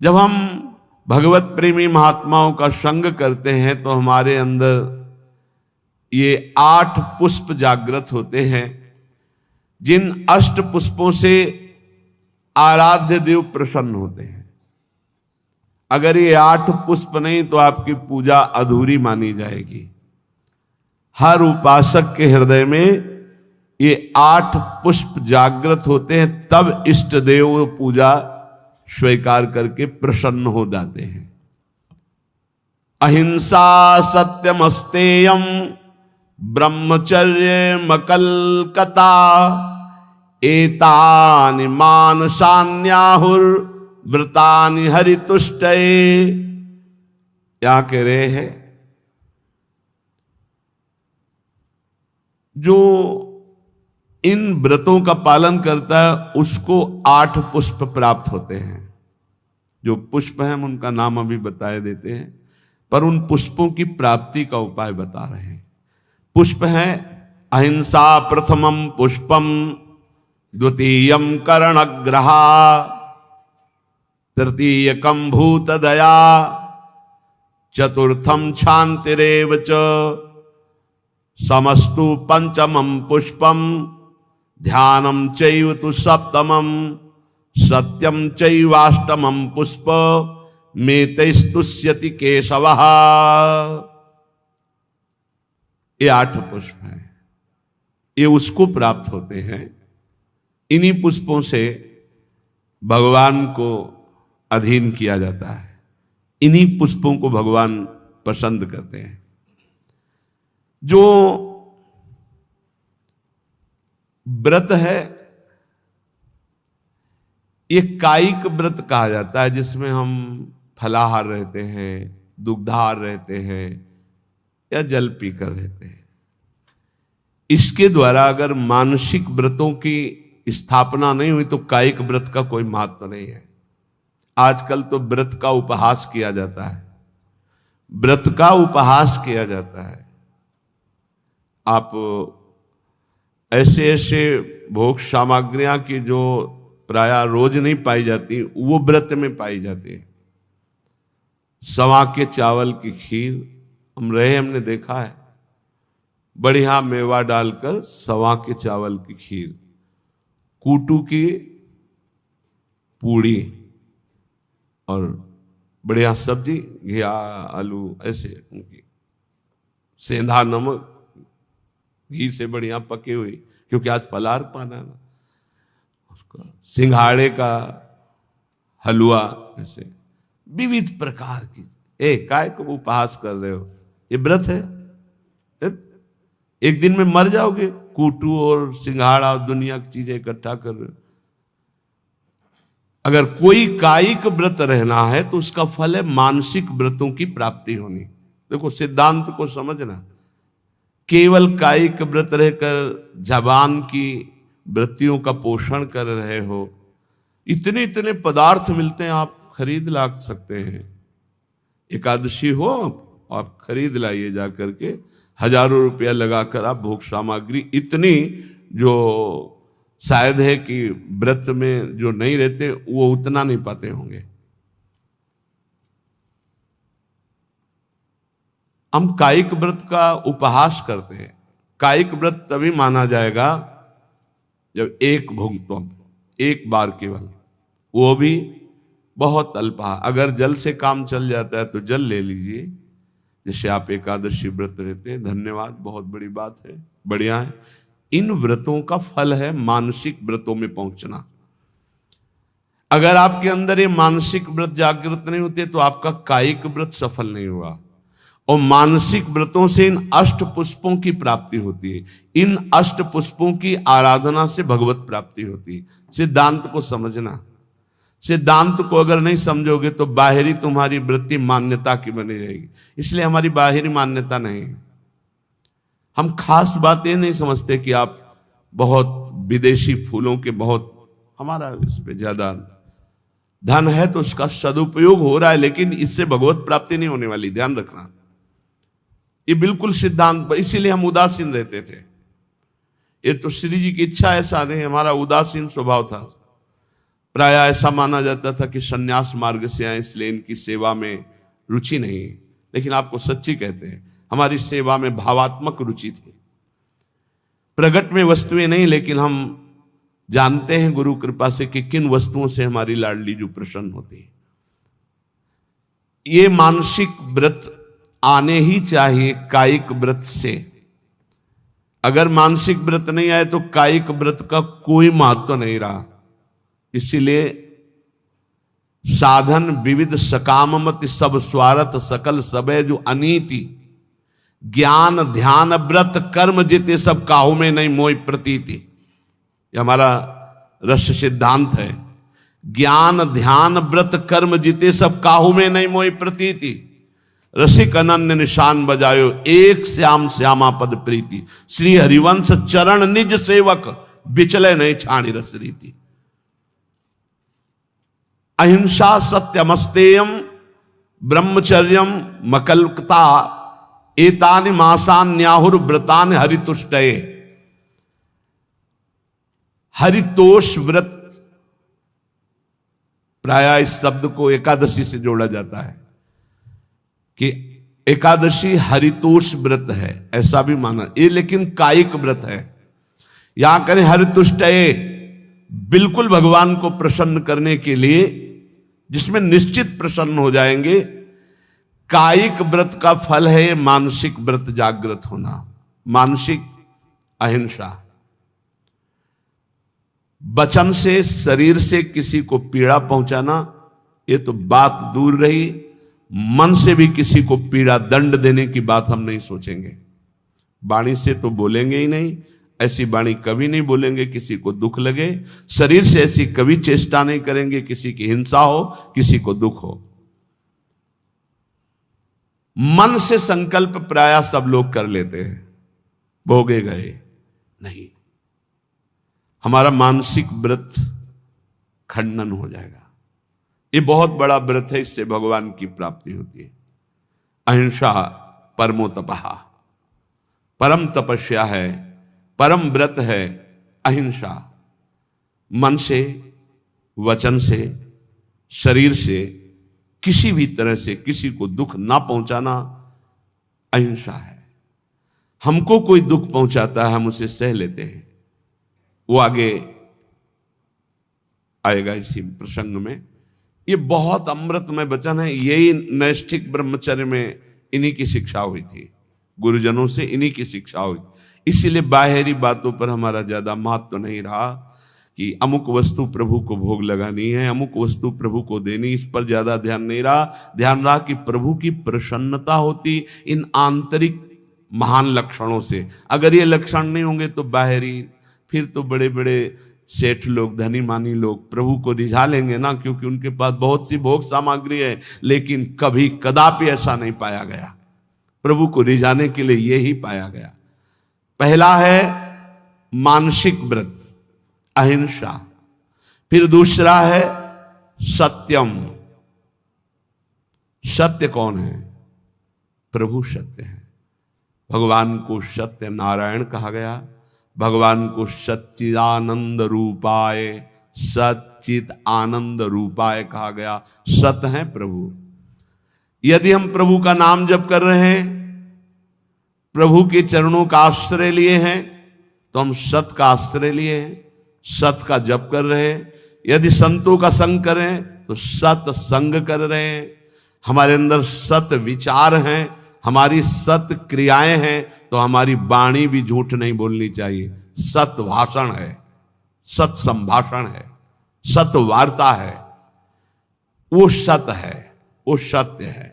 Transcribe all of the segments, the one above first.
जब हम भगवत प्रेमी महात्माओं का संग करते हैं तो हमारे अंदर ये 8 पुष्प जागृत होते हैं, जिन 8 पुष्पों से आराध्य देव प्रसन्न होते हैं। अगर ये 8 पुष्प नहीं तो आपकी पूजा अधूरी मानी जाएगी। हर उपासक के हृदय में ये 8 पुष्प जागृत होते हैं, तब इष्ट देव पूजा स्वीकार करके प्रसन्न हो जाते हैं। अहिंसा सत्यमस्तेयम ब्रह्मचर्य मकलकता एतानि मानसान्याहुर व्रतानि हरितुष्टये। क्या कह रहे हैं? जो इन व्रतों का पालन करता है उसको 8 पुष्प प्राप्त होते हैं। जो पुष्प हैं उनका नाम अभी बताए देते हैं, पर उन पुष्पों की प्राप्ति का उपाय बता रहे हैं। पुष्प है अहिंसा प्रथमम पुष्पम, द्वितीयम कर्णग्रहा, तृतीयकम भूत दया, चतुर्थम शांतिरेव च, समस्तु पंचमम पुष्पम, ध्यानम चैव तु सप्तमम, सत्यम चैवाष्टमम पुष्प, मेतैस्तुष्यति केशवः। ये 8 पुष्प हैं, ये उसको प्राप्त होते हैं। इन्हीं पुष्पों से भगवान को अधीन किया जाता है, इन्हीं पुष्पों को भगवान पसंद करते हैं। जो व्रत है ये कायिक व्रत कहा जाता है, जिसमें हम फलाहार रहते हैं, दुग्धाहार रहते हैं या जल पीकर रहते हैं। इसके द्वारा अगर मानसिक व्रतों की स्थापना नहीं हुई तो कायिक व्रत का कोई महत्व नहीं है। आजकल तो व्रत का उपहास किया जाता है, व्रत का उपहास किया जाता है। आप ऐसे ऐसे भोग सामग्रियां की जो प्राय रोज नहीं पाई जाती वो व्रत में पाई जाती है। सवा के चावल की खीर हमने देखा है, बढ़िया मेवा डालकर सवा के चावल की खीर, कूटू की पूड़ी और बढ़िया सब्जी, घिया आलू, ऐसे उनकी सेंधा नमक घी से बढ़िया पकी हुई, क्योंकि आज फलाहार पाना ना, उसका सिंघाड़े का हलवा, ऐसे विविध प्रकार की। काय को उपहास कर रहे हो? ये व्रत है? एक दिन में मर जाओगे, कूटू और सिंघाड़ा और दुनिया की चीजें इकट्ठा कर रहे हो। अगर कोई कायिक व्रत रहना है तो उसका फल है मानसिक व्रतों की प्राप्ति होनी। देखो सिद्धांत को समझना, केवल कायिक व्रत रहकर जबान की वृत्तियों का पोषण कर रहे हो, इतने इतने पदार्थ मिलते हैं, आप खरीद ला सकते हैं। एकादशी हो आप खरीद लाइए जा करके, हजारों रुपया लगाकर आप भोग सामग्री, इतनी जो शायद है कि व्रत में जो नहीं रहते वो उतना नहीं पाते होंगे। हम कायिक व्रत का उपहास करते हैं। कायिक व्रत तभी माना जाएगा जब एक भुगतम, एक बार केवल, वो भी बहुत अल्पा। अगर जल से काम चल जाता है तो जल ले लीजिए, जैसे आप एकादशी व्रत रहते हैं। धन्यवाद, बहुत बड़ी बात है, बढ़िया है। इन व्रतों का फल है मानसिक व्रतों में पहुंचना। अगर आपके अंदर ये मानसिक व्रत जागृत नहीं होते तो आपका कायिक व्रत सफल नहीं हुआ। और मानसिक व्रतों से इन 8 पुष्पों की प्राप्ति होती है। इन 8 पुष्पों की आराधना से भगवत प्राप्ति होती है। सिद्धांत को समझना। सिद्धांत को अगर नहीं समझोगे तो बाहरी तुम्हारी वृत्ति मान्यता की बनी रहेगी। इसलिए हमारी बाहरी मान्यता नहीं है। हम खास बातें नहीं समझते कि आप बहुत विदेशी फूलों के बहुत, हमारा इस पे ज्यादा धन है तो उसका सदुपयोग हो रहा है, लेकिन इससे भगवत प्राप्ति नहीं होने वाली, ध्यान रखना। ये बिल्कुल सिद्धांत, इसीलिए हम उदासीन रहते थे। ये तो श्री जी की इच्छा, ऐसा नहीं, हमारा उदासीन स्वभाव था। प्राय ऐसा माना जाता था कि सन्यास मार्ग से आए इसलिए इनकी सेवा में रुचि नहीं है, लेकिन आपको सच्ची कहते हैं हमारी सेवा में भावात्मक रुचि थी। प्रगट में वस्तुएं नहीं, लेकिन हम जानते हैं गुरु कृपा से कि किन वस्तुओं से हमारी लाडली जो प्रसन्न होती है। ये मानसिक व्रत आने ही चाहिए कायिक व्रत से। अगर मानसिक व्रत नहीं आए तो कायिक व्रत का कोई महत्व नहीं रहा। इसीलिए साधन विविध सकाममति सब स्वार्थ सकल सबे जो अनीति ज्ञान ध्यान व्रत कर्म जिते सब काहू में नहीं मोई प्रतीति। ये हमारा रस सिद्धांत है। ज्ञान ध्यान व्रत कर्म जिते सब काहू में नहीं मोई प्रतीति। रसिक अनन्य निशान बजायो एक श्याम श्यामा पद प्रीति। श्री हरिवंश चरण निज सेवक बिचले नहीं छाणी रस रीति। अहिंसा सत्यमस्तेयम ब्रह्मचर्यम मकल्कता एतानि मासान्याहुर व्रतानि हरितुष्टये। हरितोष व्रत प्राय इस शब्द को एकादशी से जोड़ा जाता है कि एकादशी हरितोष व्रत है, ऐसा भी माना ये, लेकिन कायिक व्रत है। यहां करें हरितुष्टये, बिल्कुल भगवान को प्रसन्न करने के लिए, जिसमें निश्चित प्रसन्न हो जाएंगे। कायिक व्रत का फल है मानसिक व्रत जागृत होना, मानसिक अहिंसा। वचन से शरीर से किसी को पीड़ा पहुंचाना ये तो बात दूर रही, मन से भी किसी को पीड़ा दंड देने की बात हम नहीं सोचेंगे। वाणी से तो बोलेंगे ही नहीं, ऐसी वाणी कभी नहीं बोलेंगे किसी को दुख लगे। शरीर से ऐसी कभी चेष्टा नहीं करेंगे किसी की हिंसा हो, किसी को दुख हो। मन से संकल्प प्राय सब लोग कर लेते हैं, भोगे गए नहीं। हमारा मानसिक व्रत खंडन हो जाएगा। ये बहुत बड़ा व्रत है, इससे भगवान की प्राप्ति होती है। अहिंसा परमो तपः, परम तपस्या है, परम व्रत है अहिंसा। मन से, वचन से, शरीर से, किसी भी तरह से किसी को दुख ना पहुंचाना अहिंसा है। हमको कोई दुख पहुंचाता है हम उसे सह लेते हैं, वो आगे आएगा इसी प्रसंग में। ये बहुत अमृतमय वचन है। यही नैष्ठिक ब्रह्मचर्य में इन्हीं की शिक्षा हुई थी, गुरुजनों से इन्हीं की शिक्षा हुई। इसीलिए बाहरी बातों पर हमारा ज्यादा महत्व नहीं रहा कि अमुक वस्तु प्रभु को भोग लगानी है, अमुक वस्तु प्रभु को देनी, इस पर ज्यादा ध्यान नहीं रहा। ध्यान रहा कि प्रभु की प्रसन्नता होती इन आंतरिक महान लक्षणों से। अगर ये लक्षण नहीं होंगे तो बाहरी, फिर तो बड़े बड़े सेठ लोग, धनी मानी लोग प्रभु को रिझा लेंगे ना, क्योंकि उनके पास बहुत सी भोग सामग्री है। लेकिन कभी कदापि ऐसा नहीं पाया गया। प्रभु को रिझाने के लिए यही पाया गया। पहला है मानसिक व्रत अहिंसा, फिर दूसरा है सत्यम। सत्य कौन है? प्रभु सत्य है। भगवान को सत्य नारायण कहा गया, भगवान को सच्चिदानंद रूपाय, सच्चित आनंद रूपाय कहा गया। सत्य है प्रभु। यदि हम प्रभु का नाम जप कर रहे हैं, प्रभु के चरणों का आश्रय लिए हैं, तो हम सत्य का आश्रय लिए हैं, सत्य का जप कर रहे हैं। यदि संतों का संग करें तो सत्य संग कर रहे हैं। हमारे अंदर सत्य विचार हैं, हमारी सत्य क्रियाएं हैं, तो हमारी वाणी भी झूठ नहीं बोलनी चाहिए। सत्य भाषण है, सत्य संभाषण है, सत्य वार्ता है, वो सत्य है, वो सत्य है।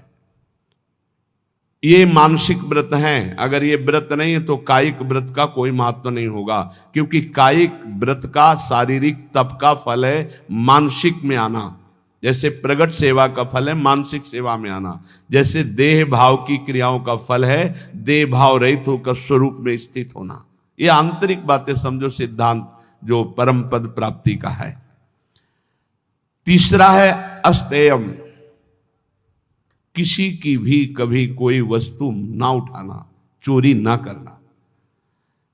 ये मानसिक व्रत हैं। अगर ये व्रत नहीं है तो कायिक व्रत का कोई महत्व नहीं होगा, क्योंकि कायिक व्रत का शारीरिक तप का फल है मानसिक में आना। जैसे प्रगट सेवा का फल है मानसिक सेवा में आना, जैसे देह भाव की क्रियाओं का फल है देह भाव रहित होकर स्वरूप में स्थित होना। ये आंतरिक बातें समझो, सिद्धांत जो परम पद प्राप्ति का है। तीसरा है अस्तेयम, किसी की भी कभी कोई वस्तु ना उठाना, चोरी ना करना।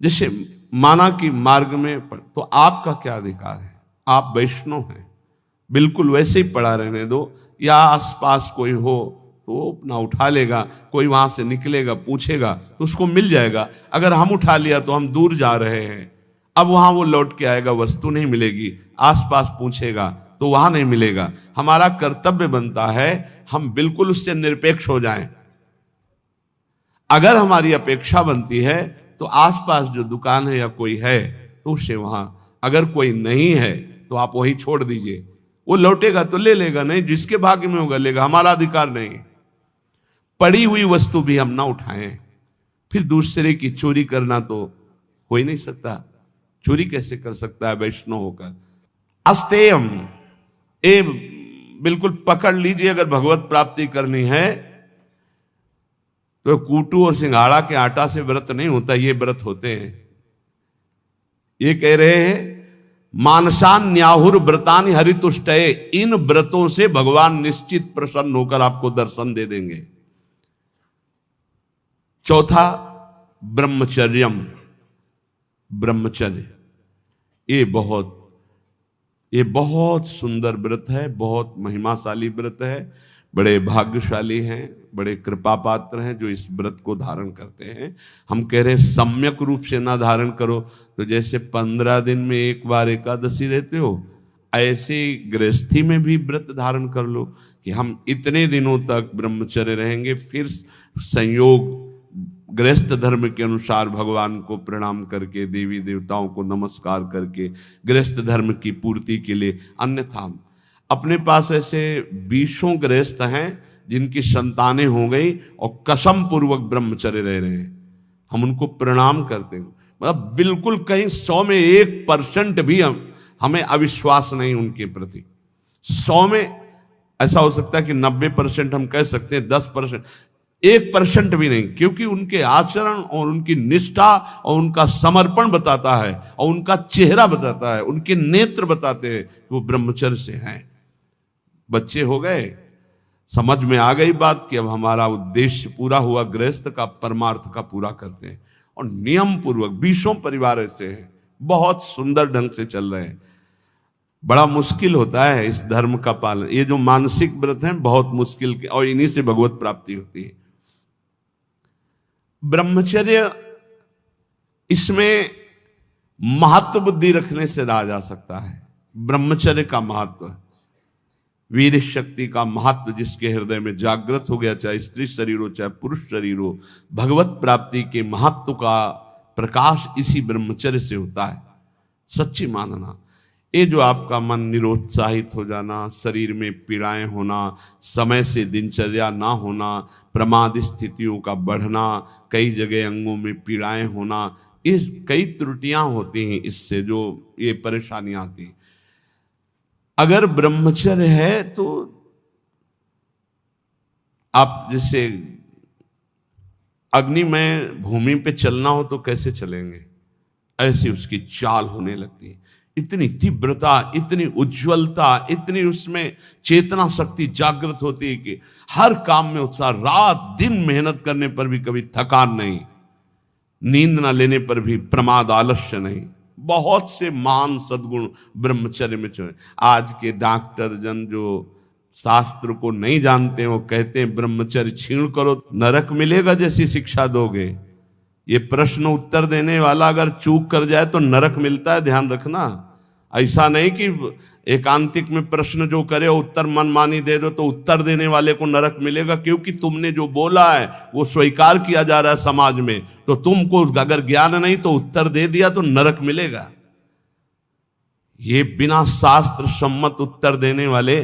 जैसे माना कि मार्ग में तो आपका क्या अधिकार है? आप वैष्णव हैं, बिल्कुल वैसे ही पड़ा रहने दो, या आसपास कोई हो तो अपना उठा लेगा, कोई वहां से निकलेगा पूछेगा तो उसको मिल जाएगा। अगर हम उठा लिया तो हम दूर जा रहे हैं, अब वहां वो लौट के आएगा, वस्तु नहीं मिलेगी, आसपास पूछेगा तो वहां नहीं मिलेगा। हमारा कर्तव्य बनता है हम बिल्कुल उससे निरपेक्ष हो जाएं। अगर हमारी अपेक्षा बनती है तो आसपास जो दुकान है या कोई है तो उसे वहां, अगर कोई नहीं है तो आप वही छोड़ दीजिए, वो लौटेगा तो ले लेगा, नहीं जिसके भाग्य में होगा लेगा, हमारा अधिकार नहीं। पड़ी हुई वस्तु भी हम ना उठाएं। फिर दूसरे की चोरी करना तो हो ही नहीं सकता, चोरी कैसे कर सकता है वैष्णव होकर। अस्तेयम, ए बिल्कुल पकड़ लीजिए, अगर भगवत प्राप्ति करनी है तो कूटू और सिंघाड़ा के आटा से व्रत नहीं होता, ये व्रत होते हैं। ये कह रहे हैं मानसान न्याहुर व्रतानि हरितुष्टये, इन व्रतों से भगवान निश्चित प्रसन्न होकर आपको दर्शन दे देंगे। चौथा ब्रह्मचर्यम, ब्रह्मचर्य, ये बहुत सुंदर व्रत है, बहुत महिमाशाली व्रत है। बड़े भाग्यशाली हैं, बड़े कृपा पात्र हैं जो इस व्रत को धारण करते हैं। हम कह रहे हैं सम्यक रूप से ना धारण करो तो जैसे 15 दिन में एक बार एकादशी रहते हो, ऐसे गृहस्थी में भी व्रत धारण कर लो कि हम इतने दिनों तक ब्रह्मचर्य रहेंगे। फिर संयोग गृहस्थ धर्म के अनुसार भगवान को प्रणाम करके, देवी देवताओं को नमस्कार करके गृहस्थ धर्म की पूर्ति के लिए। अन्यथा अपने पास ऐसे 20 गृहस्थ हैं जिनकी संतानें हो गई और कसम पूर्वक ब्रह्मचर्य रह रहे हैं, हम उनको प्रणाम करते हैं। मतलब बिल्कुल कहीं 100 में 1% भी हमें अविश्वास नहीं उनके प्रति। 100 में ऐसा हो सकता है कि 90% हम कह सकते हैं, 10%, 1% भी नहीं, क्योंकि उनके आचरण और उनकी निष्ठा और उनका समर्पण बताता है और उनका चेहरा बताता है, उनके नेत्र बताते हैं कि वो ब्रह्मचर्य से हैं। बच्चे हो गए, समझ में आ गई बात कि अब हमारा उद्देश्य पूरा हुआ, गृहस्थ का परमार्थ का पूरा करते हैं। और नियम पूर्वक 20 परिवार ऐसे हैं, बहुत सुंदर ढंग से चल रहे हैं। बड़ा मुश्किल होता है इस धर्म का पालन, ये जो मानसिक व्रत हैं बहुत मुश्किल के, और इन्हीं से भगवत प्राप्ति होती है। ब्रह्मचर्य, इसमें महत्व बुद्धि रखने से रहा जा सकता है। ब्रह्मचर्य का महत्व, वीर शक्ति का महत्व जिसके हृदय में जागृत हो गया, चाहे स्त्री शरीर हो चाहे पुरुष शरीर हो, भगवत प्राप्ति के महत्व का प्रकाश इसी ब्रह्मचर्य से होता है। सच्ची मानना, ये जो आपका मन निरुत्साहित हो जाना, शरीर में पीड़ाएं होना, समय से दिनचर्या ना होना, प्रमाद स्थितियों का बढ़ना, कई जगह अंगों में पीड़ाएं होना, ये कई त्रुटियां होती हैं, इससे जो ये परेशानियां आती हैं। अगर ब्रह्मचर्य है तो आप जैसे अग्निमय भूमि पे चलना हो तो कैसे चलेंगे, ऐसी उसकी चाल होने लगती है। इतनी तीव्रता, इतनी उज्ज्वलता, इतनी उसमें चेतना शक्ति जागृत होती है कि हर काम में उत्साह, रात दिन मेहनत करने पर भी कभी थकान नहीं, नींद ना लेने पर भी प्रमाद आलस्य नहीं। बहुत से महान सद्गुण ब्रह्मचर्य में चले। आज के डॉक्टर जन जो शास्त्र को नहीं जानते हैं वो कहते हैं ब्रह्मचर्य छीण करो नरक मिलेगा जैसी शिक्षा दोगे। ये प्रश्न उत्तर देने वाला अगर चूक कर जाए तो नरक मिलता है, ध्यान रखना। ऐसा नहीं कि एकांतिक में प्रश्न जो करे उत्तर मनमानी दे दो तो उत्तर देने वाले को नरक मिलेगा, क्योंकि तुमने जो बोला है वो स्वीकार किया जा रहा है समाज में, तो तुमको अगर ज्ञान नहीं तो उत्तर दे दिया तो नरक मिलेगा। ये बिना शास्त्र सम्मत उत्तर देने वाले,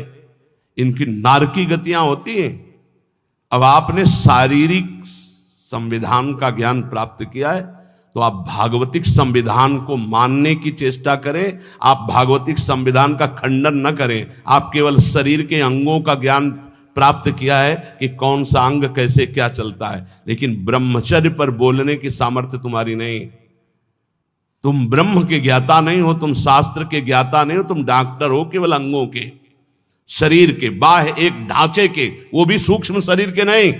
इनकी नारकी गतियां होती हैं। अब आपने शारीरिक संविधान का ज्ञान प्राप्त किया है तो आप भागवतिक संविधान को मानने की चेष्टा करें। आप भागवतिक संविधान का खंडन न करें। आप केवल शरीर के अंगों का ज्ञान प्राप्त किया है कि कौन सा अंग कैसे क्या चलता है, लेकिन ब्रह्मचर्य पर बोलने की सामर्थ्य तुम्हारी नहीं। तुम ब्रह्म के ज्ञाता नहीं हो, तुम शास्त्र के ज्ञाता नहीं हो, तुम डॉक्टर हो केवल अंगों के, शरीर के, बाह्य एक ढांचे के, वो भी सूक्ष्म शरीर के नहीं,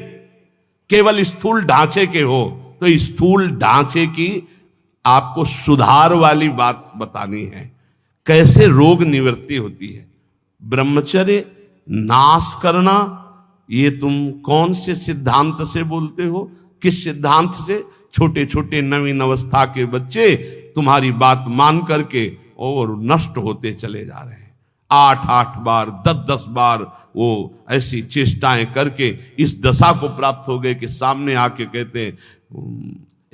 केवल स्थूल ढांचे के हो। तो स्थूल ढांचे की आपको सुधार वाली बात बतानी है, कैसे रोग निवृत्ति होती है। ब्रह्मचर्य नाश करना, ये तुम कौन से सिद्धांत से बोलते हो? किस सिद्धांत से? छोटे छोटे नवीन अवस्था के बच्चे तुम्हारी बात मान करके और नष्ट होते चले जा रहे हैं। 8-8 बार 10-10 बार वो ऐसी चेष्टाएं करके इस दशा को प्राप्त हो गए कि सामने आके कहते हैं,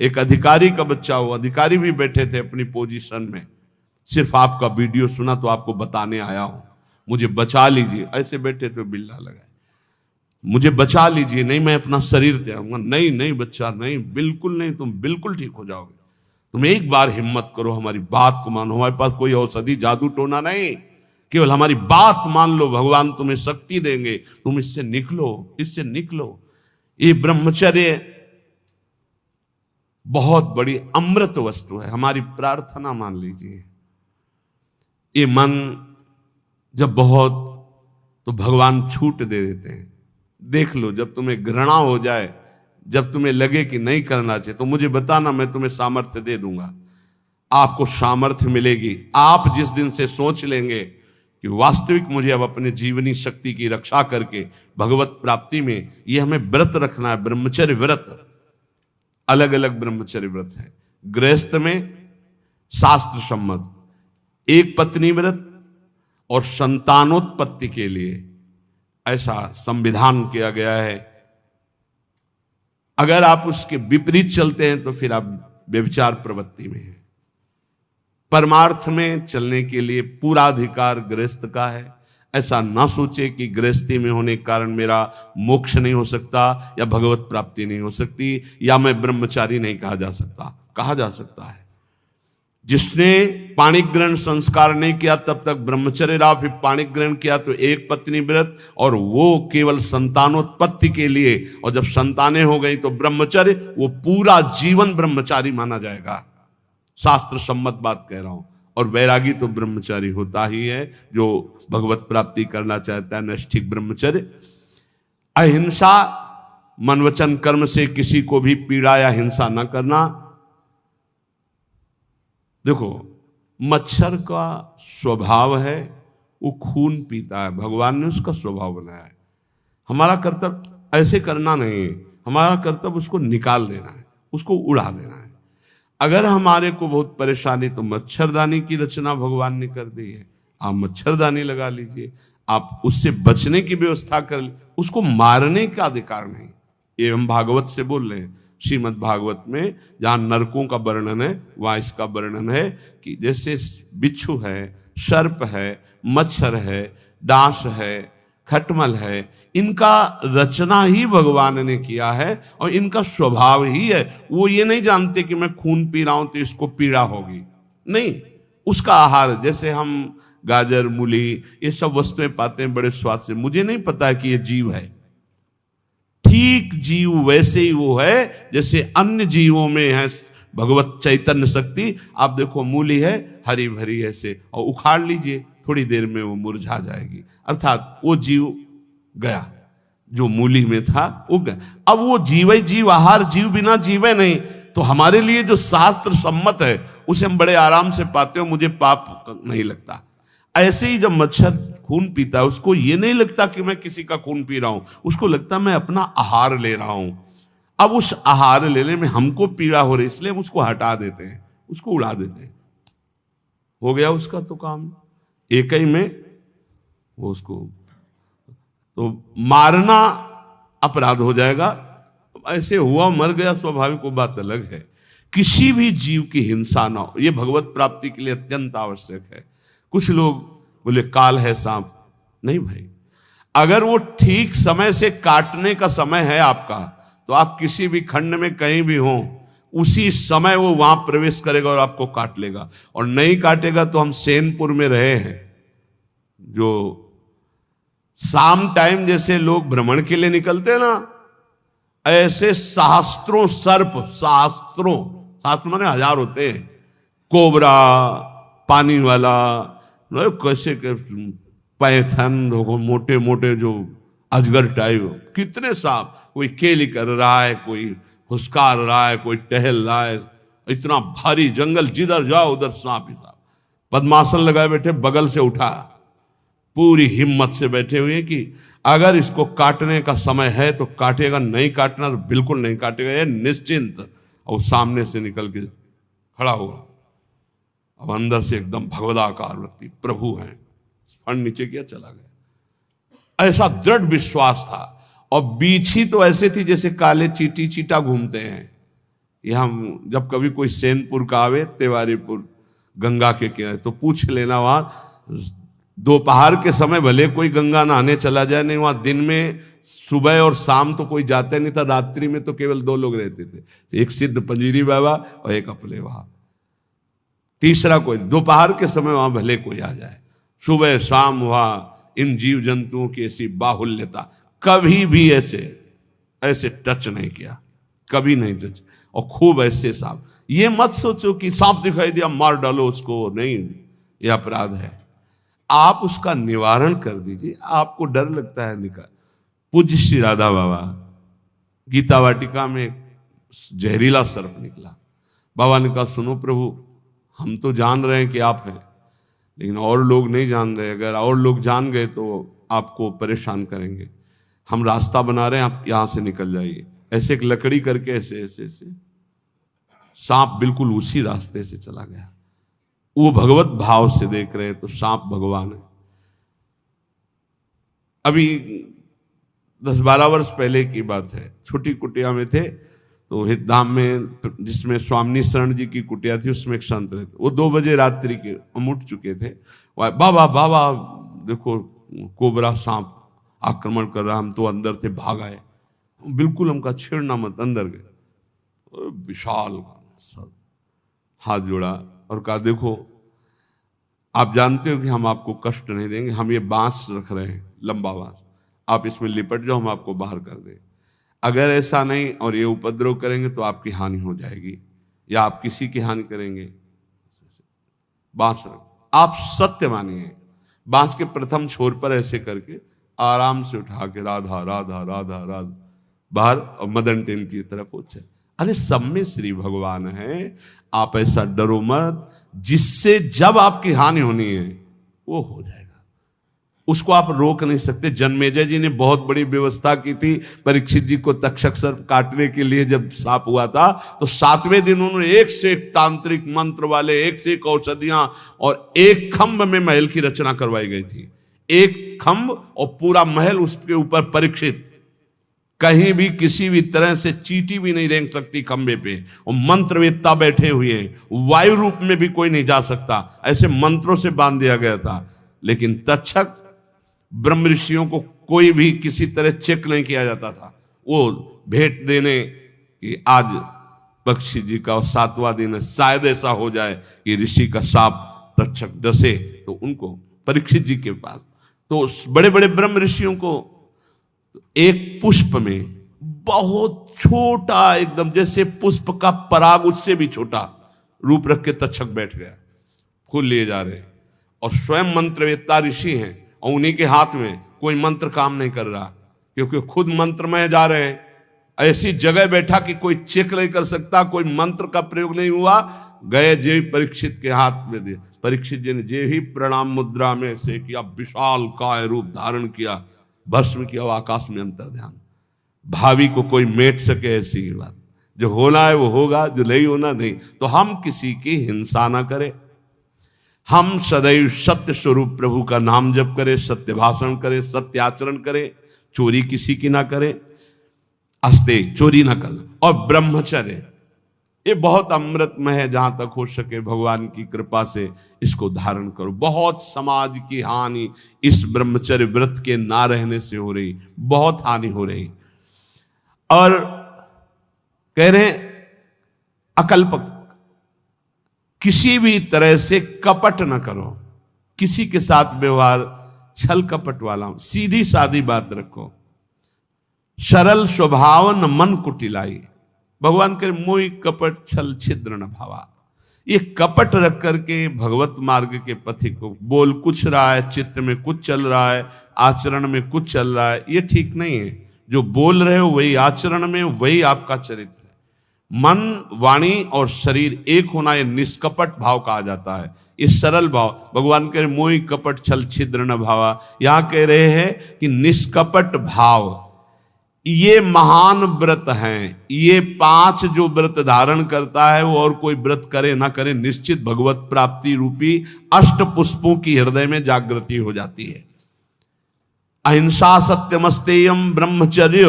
एक अधिकारी का बच्चा, वो अधिकारी भी बैठे थे अपनी पोजीशन में, सिर्फ आपका वीडियो सुना तो आपको बताने आया हूं, मुझे बचा लीजिए। ऐसे बैठे तो बिल्ला लगाए, मुझे बचा लीजिए, नहीं मैं अपना शरीर त्यागूंगा। नहीं नहीं बच्चा, नहीं, बिल्कुल नहीं, तुम बिल्कुल ठीक हो जाओगे, तुम एक बार हिम्मत करो, हमारी बात को मानो, हमारे पास कोई औषधि जादू टोना नहीं, केवल हमारी बात मान लो, भगवान तुम्हें शक्ति देंगे, तुम इससे निकलो, इससे निकलो। ये ब्रह्मचर्य बहुत बड़ी अमृत वस्तु है, हमारी प्रार्थना मान लीजिए। ये मन जब बहुत, तो भगवान छूट दे देते हैं। देख लो, जब तुम्हें घृणा हो जाए, जब तुम्हें लगे कि नहीं करना चाहिए, तो मुझे बताना, मैं तुम्हें सामर्थ्य दे दूंगा। आपको सामर्थ्य मिलेगी। आप जिस दिन से सोच लेंगे कि वास्तविक मुझे अब अपने जीवनी शक्ति की रक्षा करके भगवत प्राप्ति में ये हमें व्रत रखना है, ब्रह्मचर्य व्रत, अलग अलग ब्रह्मचर्य व्रत है। गृहस्थ में शास्त्र सम्मत एक पत्नी व्रत और संतानोत्पत्ति के लिए ऐसा संविधान किया गया है। अगर आप उसके विपरीत चलते हैं तो फिर आप व्यभिचार प्रवृत्ति में हैं। परमार्थ में चलने के लिए पूरा अधिकार गृहस्थ का है। ऐसा ना सोचे कि गृहस्थी में होने के कारण मेरा मोक्ष नहीं हो सकता, या भगवत प्राप्ति नहीं हो सकती, या मैं ब्रह्मचारी नहीं कहा जा सकता। कहा जा सकता है। जिसने पाणिक ग्रहण संस्कार नहीं किया तब तक ब्रह्मचर्य रहा, फिर पाणिक ग्रहण किया तो एक पत्नी व्रत, और वो केवल संतानोत्पत्ति के लिए, और जब संतानें हो गई तो ब्रह्मचर्य, वो पूरा जीवन ब्रह्मचारी माना जाएगा। शास्त्र सम्मत बात कह रहा हूं। और वैरागी तो ब्रह्मचारी होता ही है, जो भगवत प्राप्ति करना चाहता है, नैष्ठिक ब्रह्मचर्य। अहिंसा, मन वचन कर्म से किसी को भी पीड़ा या हिंसा न करना। देखो, मच्छर का स्वभाव है वो खून पीता है, भगवान ने उसका स्वभाव बनाया है। हमारा कर्तव्य ऐसे करना नहीं है, हमारा कर्तव्य उसको निकाल देना है, उसको उड़ा देना है। अगर हमारे को बहुत परेशानी, तो मच्छरदानी की रचना भगवान ने कर दी है, आप मच्छरदानी लगा लीजिए, आप उससे बचने की व्यवस्था कर लीजिए, उसको मारने का अधिकार नहीं। ये हम भागवत से बोल रहे हैं, श्रीमद् भागवत में जहां नरकों का वर्णन है, वहां इसका वर्णन है कि जैसे बिच्छू है, सर्प है, मच्छर है, डांस है, खटमल है, इनका रचना ही भगवान ने किया है और इनका स्वभाव ही है। वो ये नहीं जानते कि मैं खून पी रहा हूं तो इसको पीड़ा होगी, नहीं। उसका आहार, जैसे हम गाजर, मूली, ये सब वस्तुएं पाते हैं बड़े स्वाद से, मुझे नहीं पता कि ये जीव है। ठीक जीव वैसे ही वो है जैसे अन्य जीवों में है भगवत चैतन्य शक्ति। आप देखो, मूली है हरी भरी ऐसे, और उखाड़ लीजिए, थोड़ी देर में वो मुरझा जाएगी, अर्थात वो जीव गया, जो मूली में था वो गया। अब वो जीव ही जीव, आहार जीव बिना जीवे नहीं। तो हमारे लिए जो शास्त्र सम्मत है उसे हम बड़े आराम से पाते हो, मुझे पाप नहीं लगता। ऐसे ही जब मच्छर खून पीता है, उसको ये नहीं लगता कि मैं किसी का खून पी रहा हूं, उसको लगता मैं अपना आहार ले रहा हूं। अब उस आहार लेने में हमको पीड़ा हो रही, इसलिए हम उसको हटा देते हैं, उसको उड़ा देते हैं। हो गया उसका तो काम, एक ही में वो उसको तो मारना अपराध हो जाएगा। ऐसे हुआ, मर गया, स्वाभाविक, वो बात अलग है। किसी भी जीव की हिंसा ना हो, यह भगवत प्राप्ति के लिए अत्यंत आवश्यक है। कुछ लोग बोले काल है सांप, नहीं भाई, अगर वो ठीक समय से काटने का समय है आपका, तो आप किसी भी खंड में कहीं भी हो, उसी समय वो वहां प्रवेश करेगा और आपको काट लेगा। और नहीं काटेगा तो हम सेनपुर में रहे हैं, जो शाम टाइम जैसे लोग भ्रमण के लिए निकलते हैं ना, ऐसे सहस्त्रों सर्प, शास्त्र माने हजार होते हैं, कोबरा, पानी वाला, कैसे पैथन, मोटे मोटे जो अजगर टाइप, कितने सांप, कोई केली कर रहा है, कोई हुस्कार रहा है, कोई टहल रहा है। इतना भारी जंगल, जिधर जाओ उधर सांप ही सांप। पद्मासन लगाए बैठे, बगल से उठा, पूरी हिम्मत से बैठे हुए हैं कि अगर इसको काटने का समय है तो काटेगा, नहीं काटना तो बिल्कुल नहीं काटेगा, ये निश्चिंत। और सामने से निकल के खड़ा हुआ। अब अंदर से एकदम भगवदाकार व्यक्ति प्रभु हैं, फंड नीचे किया, चला गया। ऐसा दृढ़ विश्वास था। और बीछी तो ऐसे थी जैसे काले चीटी चीटा घूमते हैं। ये हम जब कभी कोई सैनपुर का आवे, तिवारीपुर गंगा के किनारे, तो पूछ लेना, वहां दोपहर के समय भले कोई गंगा नहाने चला जाए, नहीं वहां दिन में सुबह और शाम तो कोई जाते नहीं था, रात्रि में तो केवल 2 लोग रहते थे, एक सिद्ध पंजीरी बाबा और एक अपले वहां, तीसरा कोई। दोपहर के समय वहां भले कोई आ जाए, सुबह शाम वहां इन जीव जंतुओं की ऐसी बाहुल्यता, कभी भी ऐसे टच नहीं किया, कभी नहीं टच। और खूब ऐसे सांप, ये मत सोचो कि सांप दिखाई दिया मार डालो उसको, नहीं, ये अपराध है। आप उसका निवारण कर दीजिए। आपको डर लगता है निकाल। पूज्य श्री राधा बाबा गीता वाटिका में जहरीला सर्प निकला। बाबा ने कहा, सुनो प्रभु, हम तो जान रहे हैं कि आप हैं, लेकिन और लोग नहीं जान रहे। अगर और लोग जान गए तो आपको परेशान करेंगे। हम रास्ता बना रहे हैं, आप यहां से निकल जाइए। ऐसे एक लकड़ी करके ऐसे ऐसे ऐसे सांप बिल्कुल उसी रास्ते से चला गया। वो भगवत भाव से देख रहे हैं तो सांप भगवान है। अभी 10-12 वर्ष पहले की बात है, छोटी कुटिया में थे तो हितधाम में, जिसमें स्वामी शरण जी की कुटिया थी, उसमें एक संत रहते। वो 2 बजे रात्रि के हम उठ चुके थे। बाबा बाबा देखो कोबरा सांप आक्रमण कर रहा। हम तो अंदर थे, भाग आए। बिल्कुल हमका छेड़ना मत, अंदर गए। विशाल सब हाथ जोड़ा और कहा, देखो आप जानते हो कि हम आपको कष्ट नहीं देंगे, हम ये बांस रख रहे हैं, लंबा बांस, आप इसमें लिपट जाओ, हम आपको बाहर कर दें। अगर ऐसा नहीं और ये उपद्रव करेंगे तो आपकी हानि हो जाएगी या आप किसी की हानि करेंगे। बांस रख, आप सत्य मानिए। बांस के प्रथम छोर पर ऐसे करके आराम से उठा के राधा राधा राधा राधा बाहर, और मदन टेन की तरफ पहुंचे। अरे सब में श्री भगवान है, आप ऐसा डरो मत। जिससे जब आपकी हानि होनी है वो हो जाएगा, उसको आप रोक नहीं सकते। जन्मेजय जी ने बहुत बड़ी व्यवस्था की थी परीक्षित जी को तक्षक सर्प काटने के लिए। जब सांप हुआ था तो 7वें दिन उन्होंने एक से एक तांत्रिक मंत्र वाले, एक से एक औषधियां और एक खंभ में महल की रचना करवाई गई थी। एक खंभ और पूरा महल, उसके ऊपर परीक्षित, कहीं भी किसी भी तरह से चींटी भी नहीं रेंग सकती खंबे पे। और मंत्रवेत्ता बैठे हुए हैं, वायु रूप में भी कोई नहीं जा सकता, ऐसे मंत्रों से बांध दिया गया था। लेकिन तक्षक ब्रह्म ऋषियों को कोई भी किसी तरह चेक नहीं किया जाता था। वो भेंट देने कि आज पक्षी जी का 7वां दिन है, शायद ऐसा हो जाए कि ऋषि का साप तक्षक डसे तो उनको परीक्षित जी के पास, तो बड़े बड़े ब्रह्म ऋषियों को एक पुष्प में बहुत छोटा, एकदम जैसे पुष्प का पराग उससे भी छोटा रूप रख के तक्षक बैठ गया। फूल लिए जा रहे और स्वयं मंत्रवेत्ता ऋषि हैं और उन्हीं के हाथ में कोई मंत्र काम नहीं कर रहा, क्योंकि खुद मंत्र में जा रहे हैं। ऐसी जगह बैठा कि कोई चेक नहीं कर सकता, कोई मंत्र का प्रयोग नहीं हुआ। गए जे परीक्षित के हाथ में दे, परीक्षित जी ने जे ही प्रणाम मुद्रा में से किया, विशाल काय रूप धारण किया, भस्म किया, आकाश में अंतर ध्यान। भावी को कोई मेट सके ऐसी बात, जो होना है वो होगा, जो नहीं होना नहीं। तो हम किसी की हिंसा ना करें, हम सदैव सत्य स्वरूप प्रभु का नाम जप करें, सत्य भाषण करें, सत्य आचरण करें, चोरी किसी की ना करें, अस्ते चोरी ना करना, और ब्रह्मचर्य ये बहुत अमृतमय है। जहां तक हो सके भगवान की कृपा से इसको धारण करो। बहुत समाज की हानि इस ब्रह्मचर्य व्रत के ना रहने से हो रही, बहुत हानि हो रही। और कह रहे अकल्पक, किसी भी तरह से कपट न करो, किसी के साथ व्यवहार छल कपट वाला, सीधी सादी बात रखो। सरल स्वभाव न मन कुटिलाई, भगवान करे मोहि कपट छल छिद्र न भावा। ये कपट रख करके भगवत मार्ग के पथिक को, बोल कुछ रहा है, चित्त में कुछ चल रहा है, आचरण में कुछ चल रहा है, ये ठीक नहीं है। जो बोल रहे हो वही आचरण में, वही आपका चरित्र है। मन, वाणी और शरीर एक होना, ये निष्कपट भाव कहा जाता है। ये सरल भाव। भगवान कह रहे मोहि कपट छल छिद्र न भावा, यहां कह रहे हैं कि निष्कपट भाव ये महान व्रत हैं। ये 5 जो व्रत धारण करता है वो और कोई व्रत करे ना करे, निश्चित भगवत प्राप्ति रूपी अष्ट पुष्पों की हृदय में जागृति हो जाती है। अहिंसा सत्यमस्तेयम ब्रह्मचर्य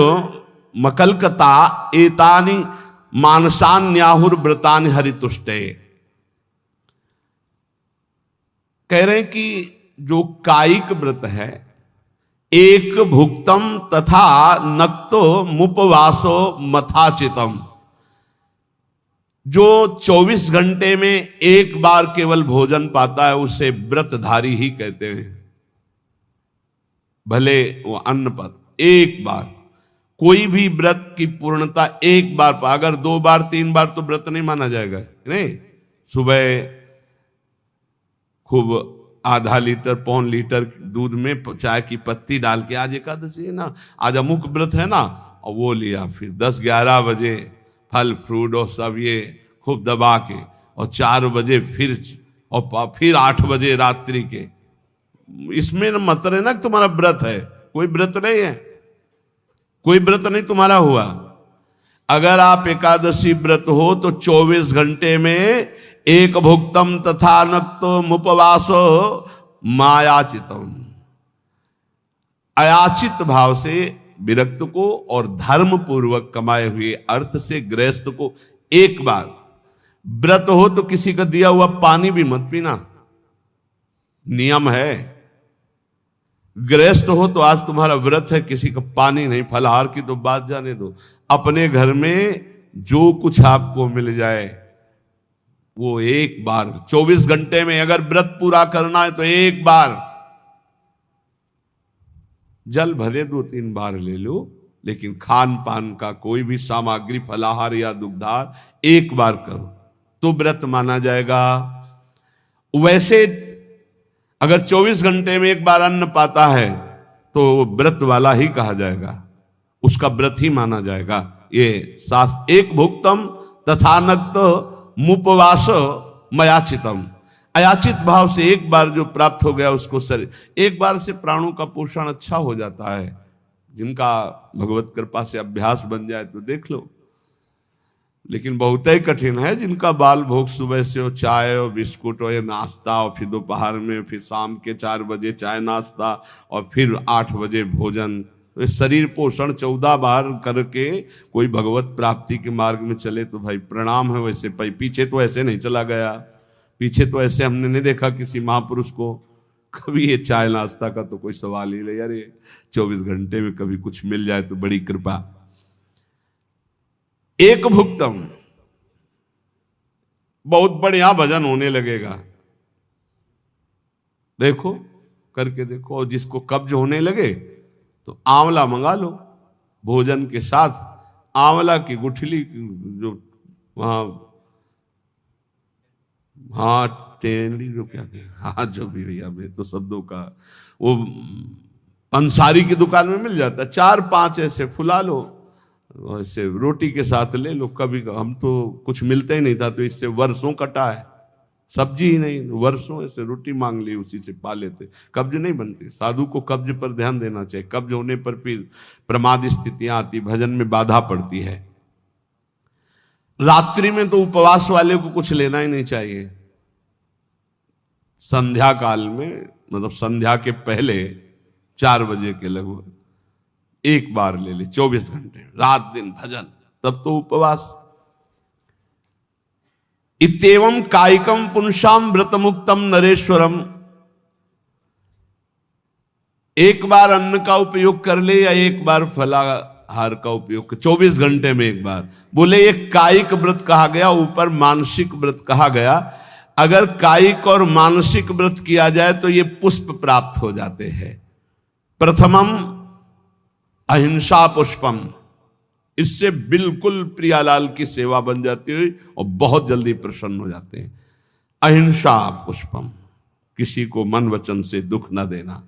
मकलकता एतानि मानसान्याहुर व्रतानि हरितुष्टे। कह रहे हैं कि जो कायिक व्रत है, एक भुक्तम तथा नक्तो मुपवासो मथाचितम, जो 24 घंटे में एक बार केवल भोजन पाता है उसे व्रतधारी ही कहते हैं। भले वो अन्न पर एक बार, कोई भी व्रत की पूर्णता एक बार पा, अगर 2 बार 3 बार तो व्रत नहीं माना जाएगा। नहीं, सुबह खूब आधा लीटर पौन लीटर दूध में चाय की पत्ती डाल के, आज एकादशी है ना, आज अमुक व्रत है ना, और वो लिया। फिर 10-11 बजे फल फ्रूट और सब ये खूब दबा के, और 4 बजे फिर, और फिर 8 बजे रात्रि के। इसमें न मतलब है ना कि तुम्हारा व्रत है, कोई व्रत नहीं है, कोई व्रत नहीं तुम्हारा हुआ। अगर आप एकादशी व्रत हो तो 24 घंटे में एक भुक्तम तथा नक्तो मुपवासो मायाचितम, अयाचित भाव से विरक्त को और धर्म पूर्वक कमाए हुए अर्थ से गृहस्थ को एक बार, व्रत हो तो किसी का दिया हुआ पानी भी मत पीना, नियम है। गृहस्थ हो तो आज तुम्हारा व्रत है, किसी का पानी नहीं, फलाहार की तो बात जाने दो। अपने घर में जो कुछ आपको मिल जाए वो एक बार 24 घंटे में अगर व्रत पूरा करना है तो एक बार, जल भले 2-3 बार ले लो, लेकिन खान पान का कोई भी सामग्री फलाहार या दुग्धार एक बार करो तो व्रत माना जाएगा। वैसे अगर 24 घंटे में एक बार अन्न पाता है तो व्रत वाला ही कहा जाएगा, उसका व्रत ही माना जाएगा। ये शास्त्र एक भुक्तम तथा नक्त मुपवास मयाचितम, अयाचित भाव से एक बार जो प्राप्त हो गया उसको शरीर, एक बार से प्राणों का पोषण अच्छा हो जाता है। जिनका भगवत कृपा से अभ्यास बन जाए तो देख लो, लेकिन बहुत ही कठिन है जिनका बाल भोग सुबह से हो चाय और बिस्कुट और नाश्ता, और फिर दोपहर में, फिर शाम के 4 बजे चाय नाश्ता, और फिर 8 बजे भोजन। तो शरीर पोषण 14 बार करके कोई भगवत प्राप्ति के मार्ग में चले तो भाई प्रणाम है। वैसे पीछे तो ऐसे नहीं चला गया, पीछे तो ऐसे हमने नहीं देखा किसी महापुरुष को कभी ये चाय नाश्ता का तो कोई सवाल ही नहीं। यार ये 24 घंटे में कभी कुछ मिल जाए तो बड़ी कृपा। एक भुक्तम, बहुत बढ़िया भजन होने लगेगा, देखो करके देखो। और जिसको कब्ज होने लगे तो आंवला मंगा लो, भोजन के साथ आंवला की गुठली जो वहां, हाँ टेंडी जो क्या हाँ जो भी भैया मैं तो शब्दों का, वो पंसारी की दुकान में मिल जाता है। 4-5 ऐसे फुला लो, ऐसे रोटी के साथ ले लो। कभी हम तो कुछ मिलता ही नहीं था तो इससे वर्षों कटा है, सब्जी ही नहीं, वर्षों ऐसे रोटी मांग ली उसी से पा लेते। कब्ज नहीं बनती। साधु को कब्ज पर ध्यान देना चाहिए, कब्ज होने पर फिर प्रमाद स्थितियां आती, भजन में बाधा पड़ती है। रात्रि में तो उपवास वाले को कुछ लेना ही नहीं चाहिए। संध्या काल में, मतलब संध्या के पहले 4 बजे के लगभग एक बार ले ले, 24 घंटे रात दिन भजन, तब तो उपवास। इत्येवं कायिकम पुंसाम व्रत मुक्तम नरेश्वरम, एक बार अन्न का उपयोग कर ले या एक बार फलाहार का उपयोग, 24 घंटे में एक बार। बोले ये कायिक व्रत कहा गया, ऊपर मानसिक व्रत कहा गया। अगर कायिक और मानसिक व्रत किया जाए तो ये पुष्प प्राप्त हो जाते हैं। प्रथमम अहिंसा पुष्पम, इससे बिल्कुल प्रियालाल की सेवा बन जाती है और बहुत जल्दी प्रसन्न हो जाते हैं। अहिंसा पुष्पम, किसी को मन वचन से दुख न देना।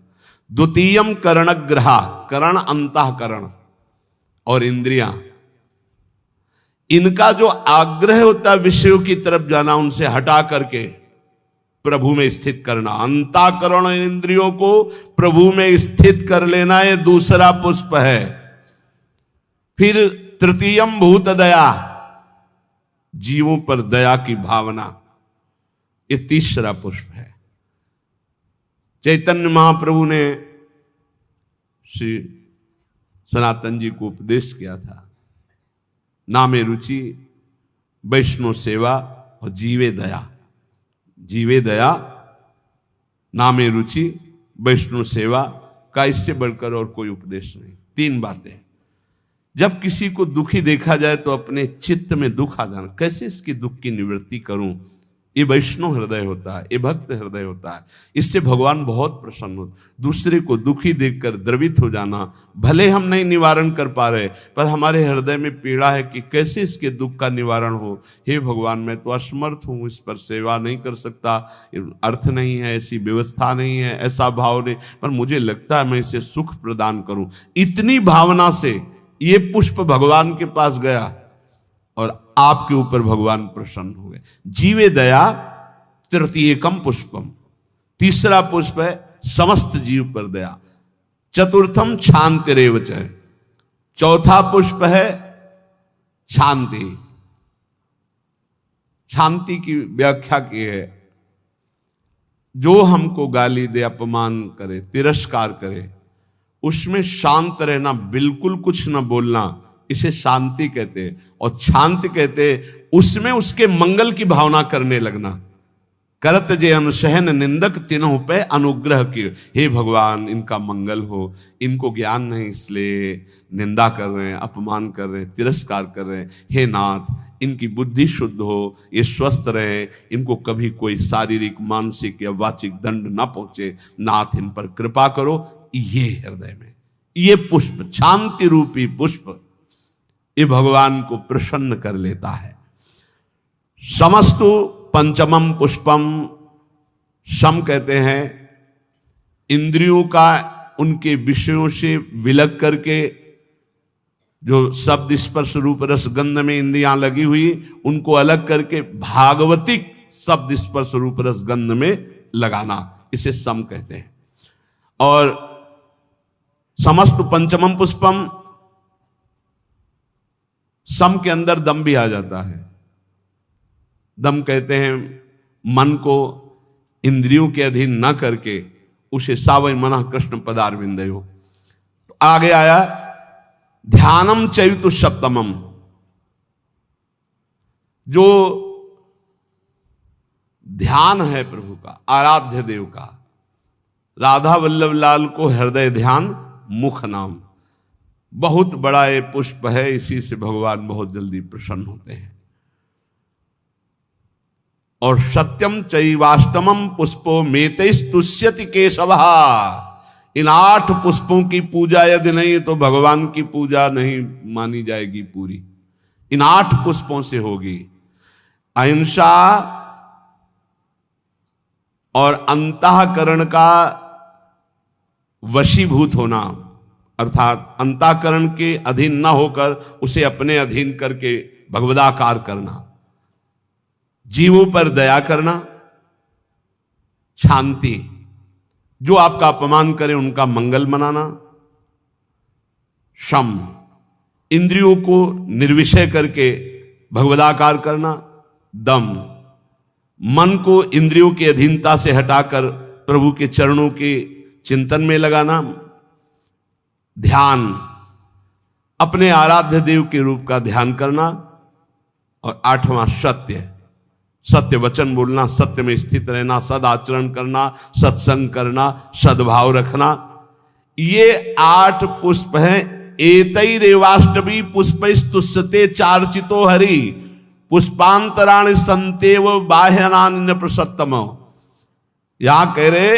द्वितीयम करणग्रहा, करण अंतःकरण और इंद्रियां, इनका जो आग्रह होता है विषयों की तरफ जाना, उनसे हटा करके प्रभु में स्थित करना, अंतःकरण इंद्रियों को प्रभु में स्थित कर लेना, ये दूसरा पुष्प है। फिर तृतीयम भूत दया, जीवों पर दया की भावना, ये तीसरा पुष्प है। चैतन्य महाप्रभु ने श्री सनातन जी को उपदेश किया था, नामे रुचि, वैष्णव सेवा और जीवे दया। जीवे दया, नामे रुचि, वैष्णव सेवा का इससे बढ़कर और कोई उपदेश नहीं। तीन बातें। जब किसी को दुखी देखा जाए तो अपने चित्त में दुख आ जाना, कैसे इसकी दुख की निवृत्ति करूं, ये वैष्णव हृदय होता है, ये भक्त हृदय होता है। इससे भगवान बहुत प्रसन्न होते। दूसरे को दुखी देखकर द्रवित हो जाना, भले हम नहीं निवारण कर पा रहे, पर हमारे हृदय में पीड़ा है कि कैसे इसके दुख का निवारण हो। हे भगवान, मैं तो असमर्थ हूं, इस पर सेवा नहीं कर सकता, अर्थ नहीं है, ऐसी व्यवस्था नहीं है, ऐसा भाव नहीं, पर मुझे लगता है मैं इसे सुख प्रदान करूं। इतनी भावना से ये पुष्प भगवान के पास गया और आपके ऊपर भगवान प्रसन्न हुए। जीवे दया तृतीयकम पुष्पम, तीसरा पुष्प है समस्त जीव पर दया। चतुर्थम शांतिरेव च, चौथा पुष्प है शांति। शांति की व्याख्या की है, जो हमको गाली दे, अपमान करे, तिरस्कार करे, उसमें शांत रहना, बिल्कुल कुछ न बोलना, इसे शांति कहते हैं। और शांति कहते उसमें उसके मंगल की भावना करने लगना। करत जे अनुसहन निंदक तिन्हों पे अनुग्रह की, हे भगवान इनका मंगल हो, इनको ज्ञान नहीं इसलिए निंदा कर रहे हैं, अपमान कर रहे हैं, तिरस्कार कर रहे हैं। हे नाथ, इनकी बुद्धि शुद्ध हो, ये स्वस्थ रहे, इनको कभी कोई शारीरिक, मानसिक या वाचिक दंड ना पहुंचे। नाथ, इन पर कृपा करो। ये हृदय में ये पुष्प, शांति रूपी पुष्प, ये भगवान को प्रसन्न कर लेता है। समस्तु पंचमम पुष्पम, सम कहते हैं इंद्रियों का उनके विषयों से विलग करके, जो शब्द स्पर्श रूप रस गंध में इंद्रियां लगी हुई, उनको अलग करके भागवतिक शब्द स्पर्श रूप रस गंध में लगाना, इसे सम कहते हैं। और समस्त पंचमम पुष्पम, सम के अंदर दम भी आ जाता है। दम कहते हैं मन को इंद्रियों के अधीन न करके उसे सावय मना कृष्ण पदारविंदयो। तो आगे आया ध्यानम चैतु सप्तमम, जो ध्यान है प्रभु का, आराध्य देव का। राधा वल्लभ लाल को हृदय ध्यान मुख नाम, बहुत बड़ा ये पुष्प है, इसी से भगवान बहुत जल्दी प्रसन्न होते हैं। और सत्यम चैवाष्टमम पुष्पो मेतैस्तुष्यति केशवः, इन 8 पुष्पों की पूजा यदि नहीं तो भगवान की पूजा नहीं मानी जाएगी पूरी। इन 8 पुष्पों से होगी। अहिंसा और अंतःकरण का वशीभूत होना, अर्थात अंतःकरण के अधीन न होकर उसे अपने अधीन करके भगवदाकार करना, जीवों पर दया करना, शांति, जो आपका अपमान करे उनका मंगल मनाना, शम, इंद्रियों को निर्विषय करके भगवदाकार करना, दम, मन को इंद्रियों की अधीनता से हटाकर प्रभु के चरणों के चिंतन में लगाना, ध्यान, अपने आराध्य देव के रूप का ध्यान करना, और 8वां सत्य, सत्य वचन बोलना, सत्य में स्थित रहना, सदाचरण करना, सत्संग करना, सद्भाव रखना। ये 8 पुष्प हैं। एतैरेवाष्टमी पुष्पैस्तुष्यते चार्चितो हरि, पुष्पांतराणि संतेव बाह्यानानि प्रसत्तम। यहां कह रहे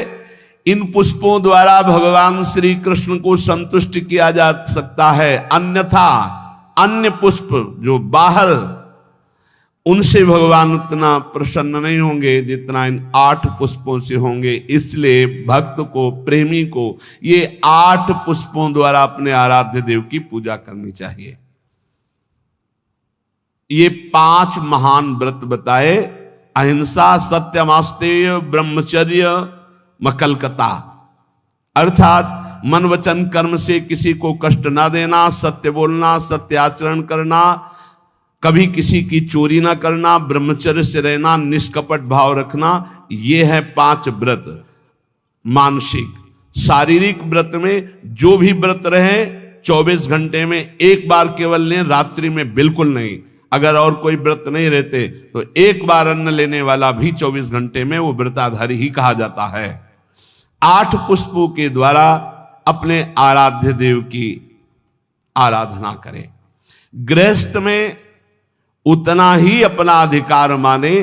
इन पुष्पों द्वारा भगवान श्री कृष्ण को संतुष्ट किया जा सकता है, अन्यथा अन्य पुष्प जो बाहर, उनसे भगवान उतना प्रसन्न नहीं होंगे जितना इन 8 पुष्पों से होंगे। इसलिए भक्त को, प्रेमी को ये 8 पुष्पों द्वारा अपने आराध्य देव की पूजा करनी चाहिए। ये 5 महान व्रत बताए अहिंसा, सत्यमास्तेय, ब्रह्मचर्य, मकलकता, अर्थात मन वचन कर्म से किसी को कष्ट ना देना, सत्य बोलना, सत्य आचरण करना, कभी किसी की चोरी ना करना, ब्रह्मचर्य से रहना, निष्कपट भाव रखना, ये है 5 व्रत। मानसिक। शारीरिक व्रत में जो भी व्रत रहे 24 घंटे में एक बार केवल लें, रात्रि में बिल्कुल नहीं। अगर और कोई व्रत नहीं रहते तो एक बार अन्न लेने वाला भी 24 घंटे में वो व्रताधारी ही कहा जाता है। 8 पुष्पों के द्वारा अपने आराध्य देव की आराधना करें। गृहस्थ में उतना ही अपना अधिकार माने।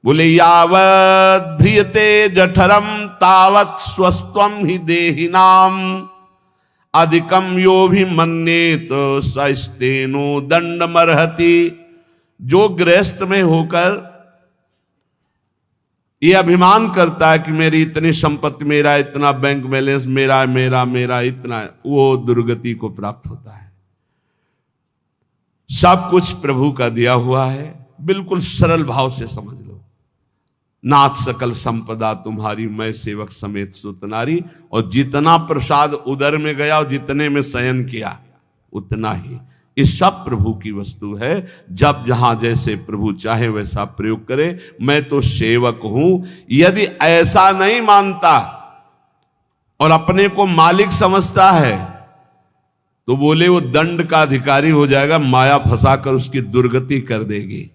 बोले यावत् भ्रियते जठरम तावत् स्वस्त्वम ही देहिनाम अधिकम यो भी मन्येत सस्तेनो दंडमर्हति। जो गृहस्थ में होकर ये अभिमान करता है कि मेरी इतनी संपत्ति, मेरा इतना बैंक बैलेंस, मेरा मेरा मेरा इतना, वो दुर्गति को प्राप्त होता है। सब कुछ प्रभु का दिया हुआ है, बिल्कुल सरल भाव से समझ लो। नाथ सकल संपदा तुम्हारी, मैं सेवक समेत सुत नारी। और जितना प्रसाद उदर में गया और जितने में शयन किया उतना ही, ये सब प्रभु की वस्तु है। जब जहां जैसे प्रभु चाहे वैसा प्रयोग करे। मैं तो सेवक हूं। यदि ऐसा नहीं मानता और अपने को मालिक समझता है तो बोले वो दंड का अधिकारी हो जाएगा, माया फंसाकर उसकी दुर्गति कर देगी।